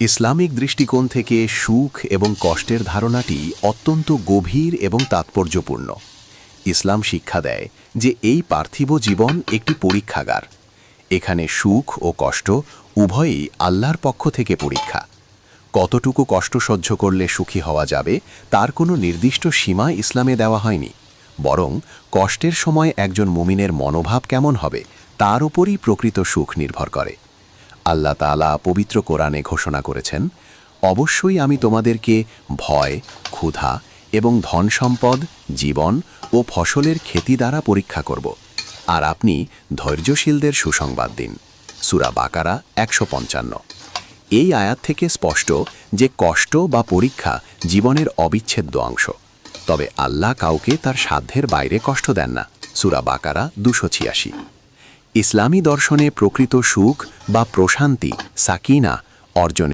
Islamic দৃষ্টিকোণ থেকে সুখ এবং কষ্টের ধারণাটি অত্যন্ত গভীর এবং তাৎপর্যপূর্ণ। ইসলাম শিক্ষা দেয় যে এই পার্থিব জীবন একটি পরীক্ষাগার। এখানে সুখ ও কষ্ট উভয়ই আল্লাহর পক্ষ থেকে পরীক্ষা। কতটুকু কষ্ট সহ্য করলে সুখী হওয়া যাবে তার কোনো নির্দিষ্ট সীমা ইসলামে দেওয়া হয়নি, বরং কষ্টের সময় একজন মুমিনের মনোভাব কেমন হবে তার উপরই প্রকৃত সুখ নির্ভর করে। আল্লাহ তাআলা পবিত্র কোরআনে ঘোষণা করেছেন, অবশ্যই আমি তোমাদেরকে ভয়, ক্ষুধা এবং ধন সম্পদ, জীবন ও ফসলের ক্ষতি দ্বারা পরীক্ষা করব, আর আপনি ধৈর্যশীলদের সুসংবাদ দিন। সূরা বাকারা ১৫৫। এই আয়াত থেকে স্পষ্ট যে কষ্ট বা পরীক্ষা জীবনের অবিচ্ছেদ্য অংশ, তবে আল্লাহ কাউকে তার সাধ্যের বাইরে কষ্ট দেন না। সূরা বাকারা ২৮৬। ইসলামী দর্শনে প্রকৃত সুখ বা প্রশান্তি সাকিনা অর্জনে